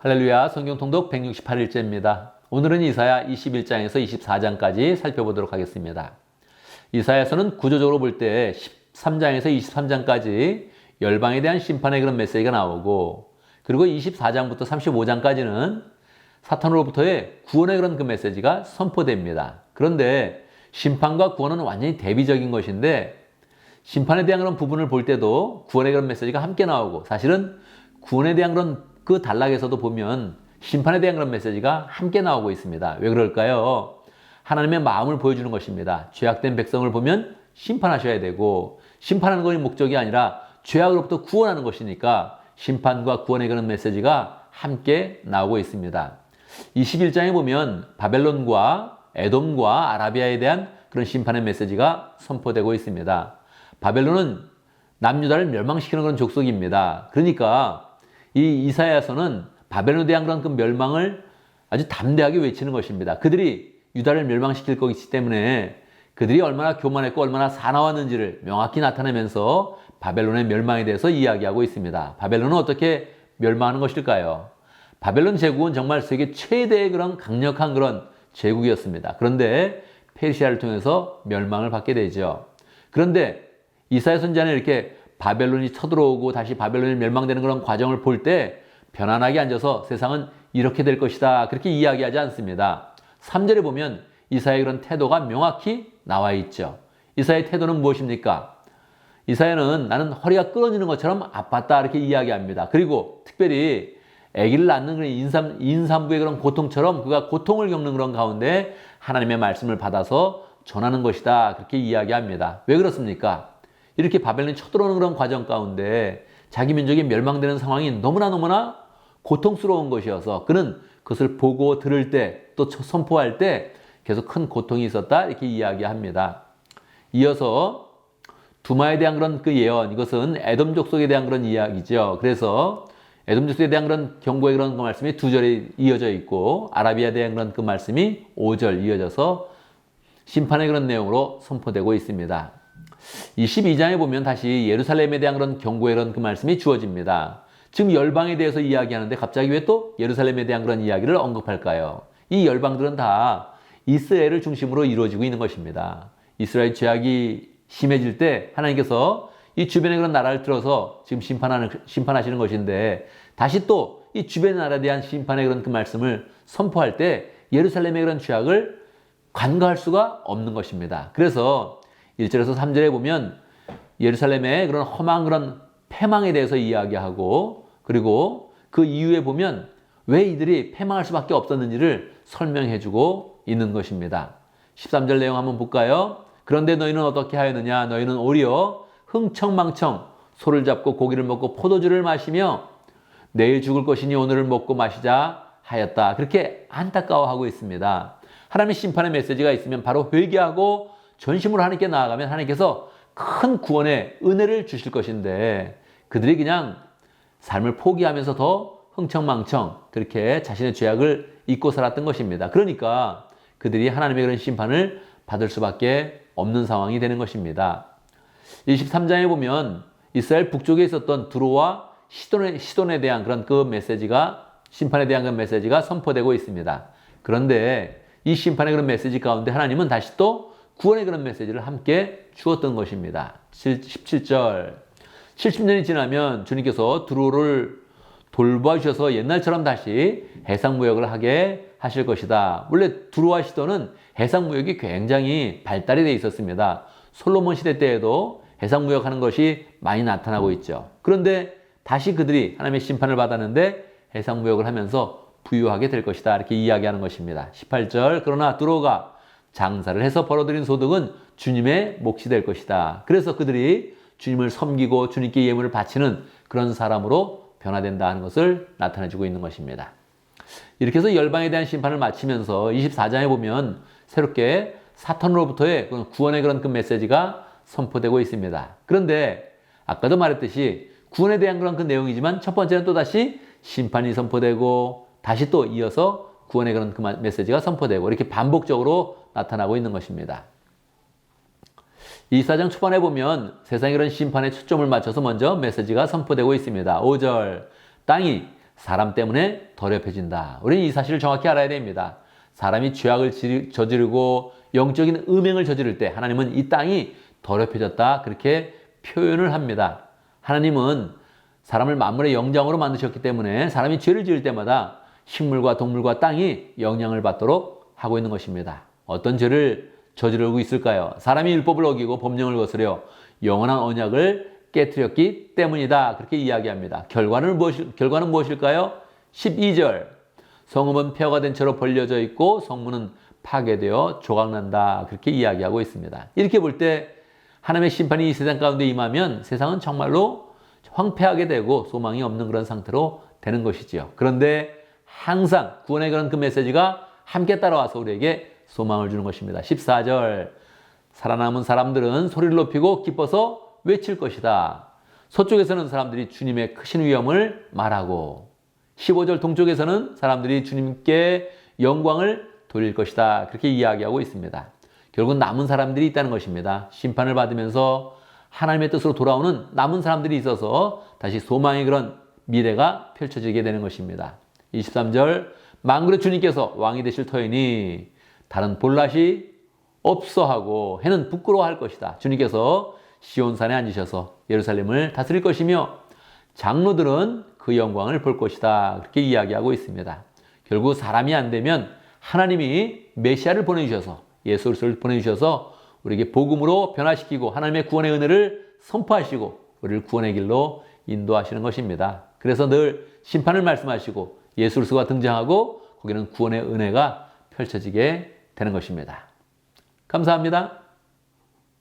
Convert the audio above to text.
할렐루야, 성경 통독 168일째입니다. 오늘은 이사야 21장에서 24장까지 살펴보도록 하겠습니다. 이사야서는 구조적으로 볼 때 13장에서 23장까지 열방에 대한 심판의 그런 메시지가 나오고, 그리고 24장부터 35장까지는 사탄으로부터의 구원의 그런 그 메시지가 선포됩니다. 그런데 심판과 구원은 완전히 대비적인 것인데, 심판에 대한 그런 부분을 볼 때도 구원의 그런 메시지가 함께 나오고, 사실은 구원에 대한 그런 그 단락에서도 보면 심판에 대한 그런 메시지가 함께 나오고 있습니다. 왜 그럴까요? 하나님의 마음을 보여주는 것입니다. 죄악된 백성을 보면 심판하셔야 되고, 심판하는 것이 목적이 아니라 죄악으로부터 구원하는 것이니까 심판과 구원의 그런 메시지가 함께 나오고 있습니다. 21장에 보면 바벨론과 에돔과 아라비아에 대한 그런 심판의 메시지가 선포되고 있습니다. 바벨론은 남유다를 멸망시키는 그런 족속입니다. 그러니까 이 이사야서는 바벨론에 대한 그런 그 멸망을 아주 담대하게 외치는 것입니다. 그들이 유다를 멸망시킬 것이기 때문에 그들이 얼마나 교만했고 얼마나 사나웠는지를 명확히 나타내면서 바벨론의 멸망에 대해서 이야기하고 있습니다. 바벨론은 어떻게 멸망하는 것일까요? 바벨론 제국은 정말 세계 최대의 그런 강력한 그런 제국이었습니다. 그런데 페르시아를 통해서 멸망을 받게 되죠. 그런데 이사야 선지자는 이렇게 바벨론이 쳐들어오고 다시 바벨론이 멸망되는 그런 과정을 볼 때 편안하게 앉아서 세상은 이렇게 될 것이다, 그렇게 이야기하지 않습니다. 3절에 보면 이사야의 그런 태도가 명확히 나와 있죠. 이사야의 태도는 무엇입니까? 이사야는 나는 허리가 끊어지는 것처럼 아팠다, 이렇게 이야기합니다. 그리고 특별히 아기를 낳는 그런 임산부의 그런 고통처럼 그가 고통을 겪는 그런 가운데 하나님의 말씀을 받아서 전하는 것이다, 그렇게 이야기합니다. 왜 그렇습니까? 이렇게 바벨론이 쳐들어오는 그런 과정 가운데 자기 민족이 멸망되는 상황이 너무나 고통스러운 것이어서 그는 그것을 보고 들을 때 또 선포할 때 계속 큰 고통이 있었다, 이렇게 이야기합니다. 이어서 두마에 대한 그런 그 예언, 이것은 에돔 족속에 대한 그런 이야기죠. 그래서 에돔 족속에 대한 그런 경고의 그런 그 말씀이 2절에 이어져 있고, 아라비아에 대한 그런 그 말씀이 5절 이어져서 심판의 그런 내용으로 선포되고 있습니다. 22장에 보면 다시 예루살렘에 대한 그런 경고의 그런 그 말씀이 주어집니다. 지금 열방에 대해서 이야기하는데 갑자기 왜 또 예루살렘에 대한 그런 이야기를 언급할까요? 이 열방들은 다 이스라엘을 중심으로 이루어지고 있는 것입니다. 이스라엘 죄악이 심해질 때 하나님께서 이 주변의 그런 나라를 들어서 지금 심판하시는 것인데, 다시 또 이 주변의 나라에 대한 심판의 그런 그 말씀을 선포할 때 예루살렘의 그런 죄악을 간과할 수가 없는 것입니다. 그래서 1절에서 3절에 보면 예루살렘의 그런 험한 그런 패망에 대해서 이야기하고, 그리고 그 이후에 보면 왜 이들이 패망할 수밖에 없었는지를 설명해주고 있는 것입니다. 13절 내용 한번 볼까요? 그런데 너희는 어떻게 하였느냐? 너희는 오히려 흥청망청 소를 잡고 고기를 먹고 포도주를 마시며 내일 죽을 것이니 오늘을 먹고 마시자 하였다, 그렇게 안타까워하고 있습니다. 하나님의 심판의 메시지가 있으면 바로 회개하고 전심으로 하나님께 나아가면 하나님께서 큰 구원의 은혜를 주실 것인데, 그들이 그냥 삶을 포기하면서 더 흥청망청 그렇게 자신의 죄악을 잊고 살았던 것입니다. 그러니까 그들이 하나님의 그런 심판을 받을 수밖에 없는 상황이 되는 것입니다. 23장에 보면 이스라엘 북쪽에 있었던 두로와 시돈에 대한 그런 그 메시지가, 심판에 대한 그런 메시지가 선포되고 있습니다. 그런데 이 심판의 그런 메시지 가운데 하나님은 다시 또 구원의 그런 메시지를 함께 주었던 것입니다. 17절 70년이 지나면 주님께서 두로를 돌봐주셔서 옛날처럼 다시 해상무역을 하게 하실 것이다. 원래 두로와 시돈은 해상무역이 굉장히 발달이 되어 있었습니다. 솔로몬 시대 때에도 해상무역하는 것이 많이 나타나고 있죠. 그런데 다시 그들이 하나님의 심판을 받았는데 해상무역을 하면서 부유하게 될 것이다, 이렇게 이야기하는 것입니다. 18절 그러나 두로가 장사를 해서 벌어들인 소득은 주님의 몫이 될 것이다. 그래서 그들이 주님을 섬기고 주님께 예물을 바치는 그런 사람으로 변화된다 하는 것을 나타내주고 있는 것입니다. 이렇게 해서 열방에 대한 심판을 마치면서 24장에 보면 새롭게 사탄으로부터의 구원의 그런 그 메시지가 선포되고 있습니다. 그런데 아까도 말했듯이 구원에 대한 그런 그 내용이지만 첫 번째는 또 다시 심판이 선포되고 다시 또 이어서 구원의 그런 그 메시지가 선포되고, 이렇게 반복적으로 나타나고 있는 것입니다. 24장 초반에 보면 세상의 그런 심판에 초점을 맞춰서 먼저 메시지가 선포되고 있습니다. 5절 땅이 사람 때문에 더럽혀진다. 우리는 이 사실을 정확히 알아야 됩니다. 사람이 죄악을 저지르고 영적인 음행을 저지를 때 하나님은 이 땅이 더럽혀졌다. 그렇게 표현을 합니다. 하나님은 사람을 만물의 영장으로 만드셨기 때문에 사람이 죄를 지을 때마다 식물과 동물과 땅이 영향을 받도록 하고 있는 것입니다. 어떤 죄를 저지르고 있을까요? 사람이 율법을 어기고 법령을 거스려 영원한 언약을 깨뜨렸기 때문이다. 그렇게 이야기합니다. 결과는 무엇일까요? 12절. 성읍은 폐허가 된 채로 벌려져 있고 성문은 파괴되어 조각난다. 그렇게 이야기하고 있습니다. 이렇게 볼 때 하나님의 심판이 이 세상 가운데 임하면 세상은 정말로 황폐하게 되고 소망이 없는 그런 상태로 되는 것이지요. 그런데 항상 구원의 그런 그 메시지가 함께 따라와서 우리에게 소망을 주는 것입니다. 14절. 살아남은 사람들은 소리를 높이고 기뻐서 외칠 것이다. 서쪽에서는 사람들이 주님의 크신 위엄을 말하고 15절 동쪽에서는 사람들이 주님께 영광을 돌릴 것이다. 그렇게 이야기하고 있습니다. 결국 남은 사람들이 있다는 것입니다. 심판을 받으면서 하나님의 뜻으로 돌아오는 남은 사람들이 있어서 다시 소망의 그런 미래가 펼쳐지게 되는 것입니다. 23절. 만군의 주님께서 왕이 되실 터이니 다른 볼낯이 없어하고 해는 부끄러워할 것이다. 주님께서 시온산에 앉으셔서 예루살렘을 다스릴 것이며 장로들은 그 영광을 볼 것이다. 그렇게 이야기하고 있습니다. 결국 사람이 안 되면 하나님이 메시아를 보내주셔서 예수 그리스도를 보내주셔서 우리에게 복음으로 변화시키고 하나님의 구원의 은혜를 선포하시고 우리를 구원의 길로 인도하시는 것입니다. 그래서 늘 심판을 말씀하시고 예수 그리스도가 등장하고 거기는 구원의 은혜가 펼쳐지게 되는 것입니다. 감사합니다.